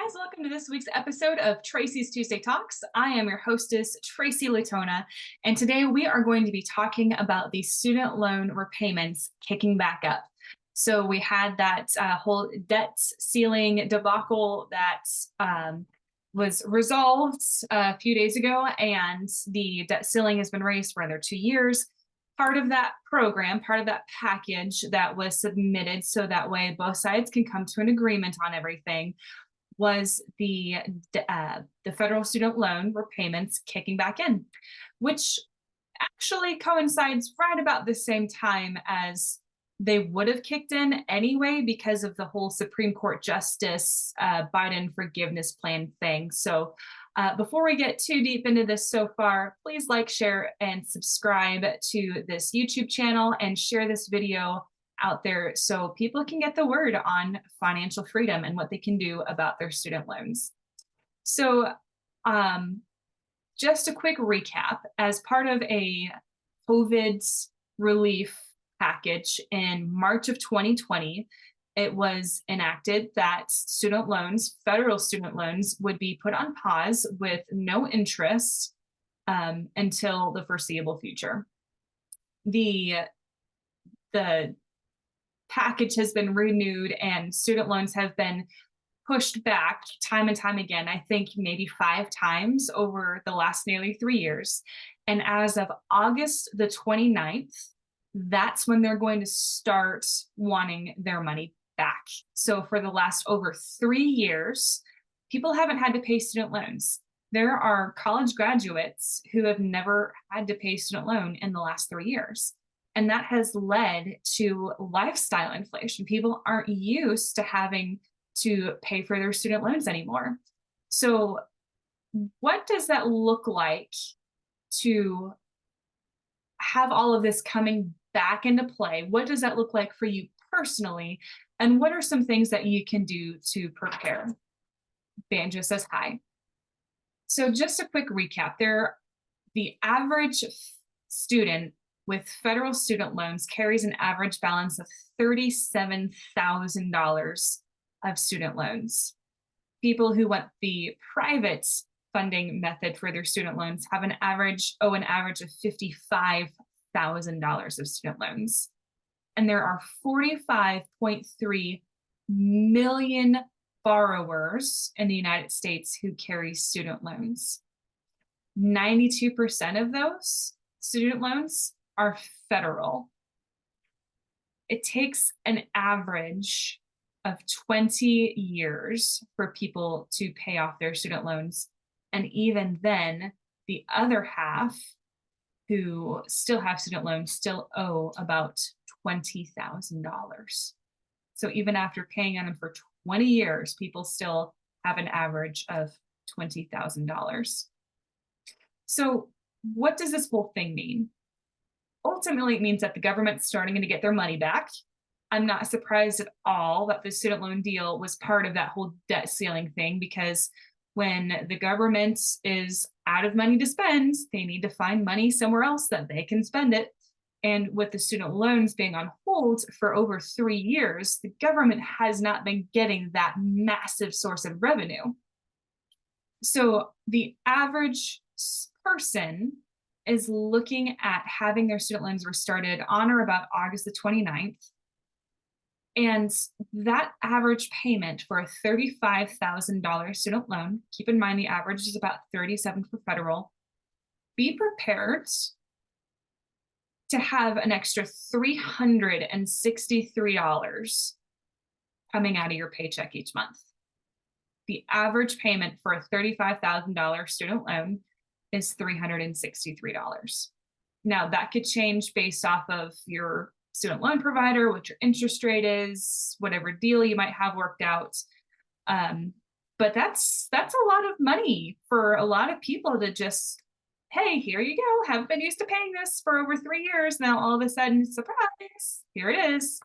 guys, welcome to this week's episode of Tracy's Tuesday Talks. I am your hostess, Tracy Latona, and today we are going to be talking about the student loan repayments kicking back up. So we had that whole debt ceiling debacle that was resolved a few days ago, and the debt ceiling has been raised for another 2 years. Part of that program, part of that package that was submitted so that way both sides can come to an agreement on everything was the federal student loan repayments kicking back in, which actually coincides right about the same time as they would have kicked in anyway because of the whole Supreme Court Justice Biden forgiveness plan thing. So before we get too deep into this so far, please like, share, and subscribe to this YouTube channel and share this video out there so people can get the word on financial freedom and what they can do about their student loans. So just a quick recap, as part of a COVID relief package in March of 2020, it was enacted that student loans, federal student loans, would be put on pause with no interest until the foreseeable future. The package has been renewed and student loans have been pushed back time and time again, I think maybe 5 times over the last nearly 3 years. And as of August the 29th, that's when they're going to start wanting their money back. So for the last over 3 years, people haven't had to pay student loans. There are college graduates who have never had to pay student loan in the last 3 years. And that has led to lifestyle inflation. People aren't used to having to pay for their student loans anymore. So what does that look like to have all of this coming back into play? What does that look like for you personally? And what are some things that you can do to prepare? Banjo says hi. So just a quick recap. The average student with federal student loans carries an average balance of $37,000 of student loans. People who want the private funding method for their student loans have an average of $55,000 of student loans. And there are 45.3 million borrowers in the United States who carry student loans. 92% of those student loans are federal. It takes an average of 20 years for people to pay off their student loans. And even then, the other half who still have student loans still owe about $20,000. So even after paying on them for 20 years, people still have an average of $20,000. So what does this whole thing mean? Ultimately, it means that the government's starting to get their money back. I'm not surprised at all that the student loan deal was part of that whole debt ceiling thing, because when the government is out of money to spend, they need to find money somewhere else that they can spend it. And with the student loans being on hold for over 3 years, the government has not been getting that massive source of revenue. So the average person is looking at having their student loans restarted on or about August the 29th. And that average payment for a $35,000 student loan, keep in mind the average is about $37,000 for federal, be prepared to have an extra $363 coming out of your paycheck each month. The average payment for a $35,000 student loan is $363. Now that could change based off of your student loan provider, what your interest rate is, whatever deal you might have worked out. But that's a lot of money for a lot of people to just, hey, here you go. Haven't been used to paying this for over 3 years. Now all of a sudden, surprise, here it is.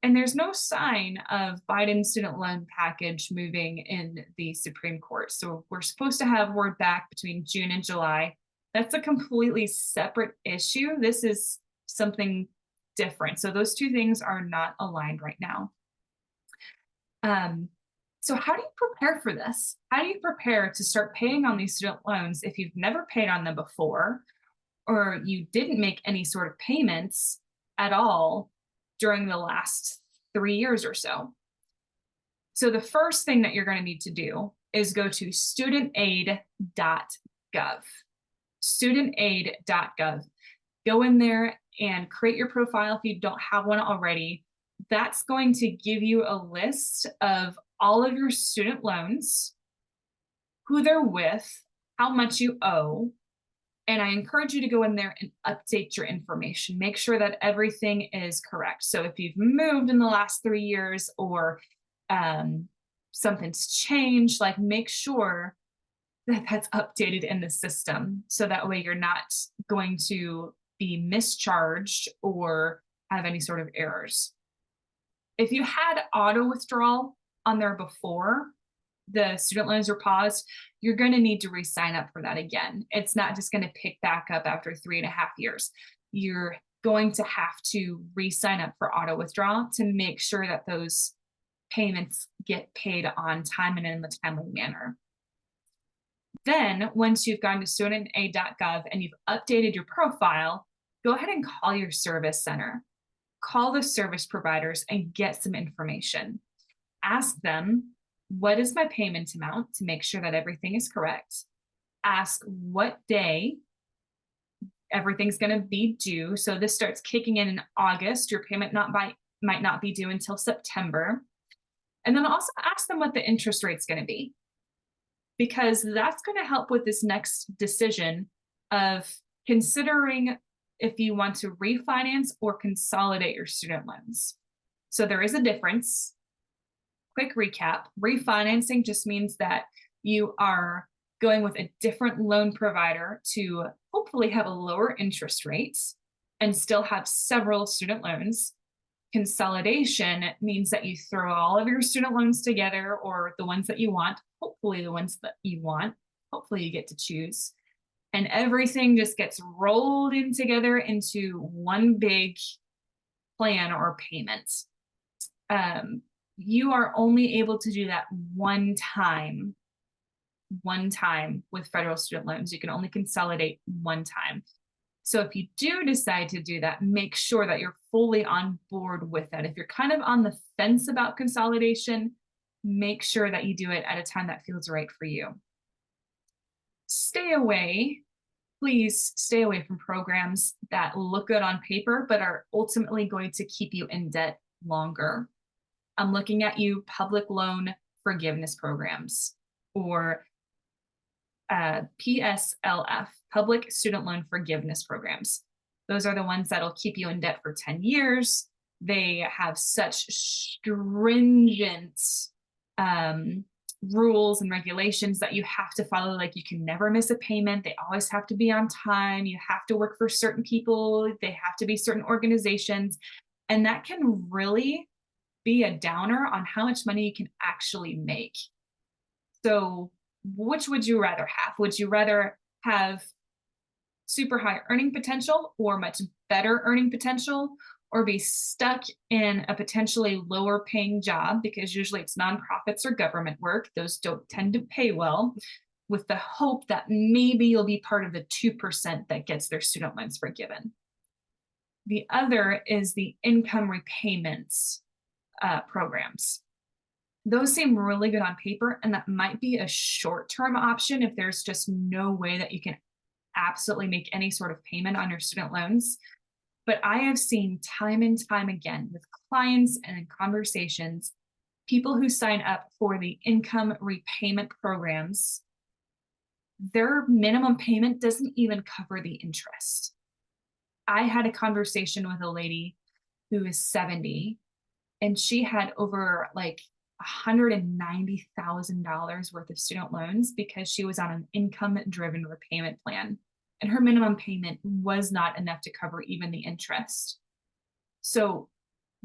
And there's no sign of Biden's student loan package moving in the Supreme Court. So we're supposed to have word back between June and July. That's a completely separate issue. This is something different. So those two things are not aligned right now. So, how do you prepare for this? How do you prepare to start paying on these student loans if you've never paid on them before, or you didn't make any sort of payments at all during the last 3 years or so? So, the first thing that you're going to need to do is go to studentaid.gov. Studentaid.gov. Go in there and create your profile if you don't have one already. That's going to give you a list of all of your student loans, who they're with, how much you owe. And I encourage you to go in there and update your information. Make sure that everything is correct. So if you've moved in the last 3 years or um, something's changed, like make sure that that's updated in the system. So that way you're not going to be mischarged or have any sort of errors. If you had auto withdrawal on there before the student loans were paused, you're going to need to re-sign up for that again. It's not just going to pick back up after 3.5 years. You're going to have to re-sign up for auto withdrawal to make sure that those payments get paid on time and in the timely manner. Then, once you've gone to studentaid.gov and you've updated your profile, go ahead and call your service center. Call the service providers and get some information. Ask them, what is my payment amount to make sure that everything is correct? Ask what day everything's going to be due. So this starts kicking in August. Your payment might not be due until September. And then also ask them what the interest rate's going to be, because that's going to help with this next decision of considering if you want to refinance or consolidate your student loans. So there is a difference. Quick recap: refinancing just means that you are going with a different loan provider to hopefully have a lower interest rate and still have several student loans. Consolidation means that you throw all of your student loans together, or the ones that you want, hopefully the ones that you want, hopefully you get to choose, and everything just gets rolled in together into one big plan or payment. You are only able to do that one time with federal student loans. You can only consolidate one time. So if you do decide to do that, make sure that you're fully on board with that. If you're kind of on the fence about consolidation, make sure that you do it at a time that feels right for you. Please stay away from programs that look good on paper, but are ultimately going to keep you in debt longer. I'm looking at you: public loan forgiveness programs, or PSLF, public student loan forgiveness programs. Those are the ones that'll keep you in debt for 10 years. They have such stringent rules and regulations that you have to follow. Like, you can never miss a payment. They always have to be on time. You have to work for certain people. They have to be certain organizations. And that can really be a downer on how much money you can actually make. So which would you rather have? Would you rather have super high earning potential or much better earning potential, or be stuck in a potentially lower paying job, because usually it's nonprofits or government work? Those don't tend to pay well, with the hope that maybe you'll be part of the 2% that gets their student loans forgiven. The other is the income repayments programs. Those seem really good on paper, and that might be a short-term option if there's just no way that you can absolutely make any sort of payment on your student loans. But I have seen time and time again with clients and in conversations, people who sign up for the income repayment programs, their minimum payment doesn't even cover the interest. I had a conversation with a lady who is 70, and she had over like $190,000 worth of student loans because she was on an income-driven repayment plan, and her minimum payment was not enough to cover even the interest. So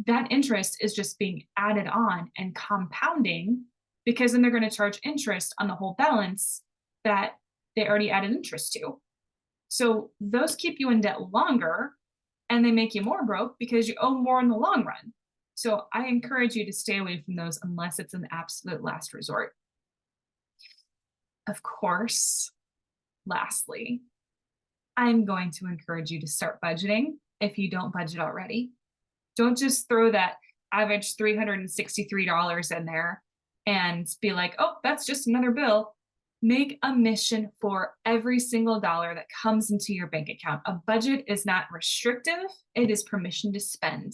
that interest is just being added on and compounding, because then they're going to charge interest on the whole balance that they already added interest to. So those keep you in debt longer, and they make you more broke because you owe more in the long run. So I encourage you to stay away from those unless it's an absolute last resort. Of course, lastly, I'm going to encourage you to start budgeting if you don't budget already. Don't just throw that average $363 in there and be like, oh, that's just another bill. Make a mission for every single dollar that comes into your bank account. A budget is not restrictive, it is permission to spend.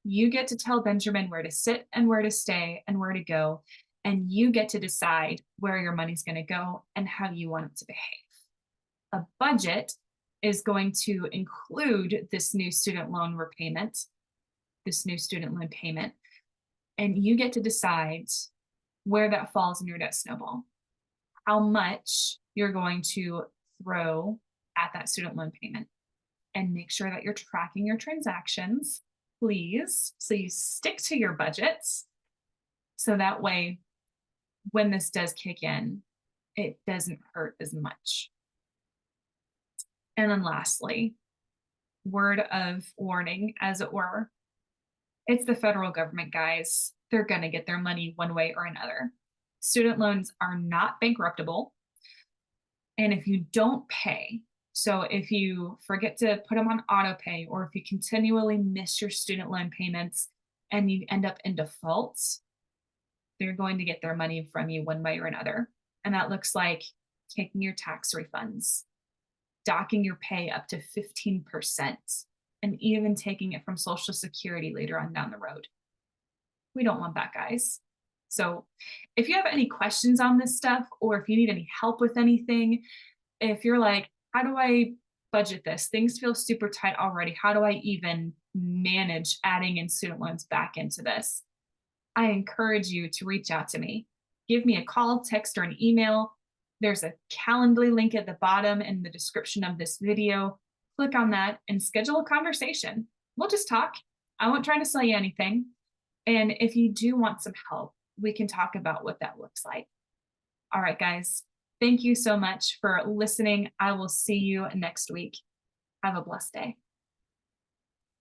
You get to tell Benjamin where to sit and where to stay and where to go. And you get to decide where your money's going to go and how you want it to behave. A budget is going to include this new student loan repayment, this new student loan payment, and you get to decide where that falls in your debt snowball, how much you're going to throw at that student loan payment, and make sure that you're tracking your transactions, please, so you stick to your budgets. So that way, when this does kick in, it doesn't hurt as much. And then lastly, word of warning, as it were, it's the federal government, guys. They're going to get their money one way or another. Student loans are not bankruptable. And if you don't pay, so if you forget to put them on auto pay, or if you continually miss your student loan payments and you end up in default, they're going to get their money from you one way or another. And that looks like taking your tax refunds, docking your pay up to 15%, and even taking it from Social Security later on down the road. We don't want that, guys. So if you have any questions on this stuff, or if you need any help with anything, if you're like, how do I budget this? Things feel super tight already. How do I even manage adding in student loans back into this? I encourage you to reach out to me. Give me a call, text, or an email. There's a Calendly link at the bottom in the description of this video. Click on that and schedule a conversation. We'll just talk. I won't try to sell you anything. And if you do want some help, we can talk about what that looks like. All right, guys. Thank you so much for listening. I will see you next week. Have a blessed day.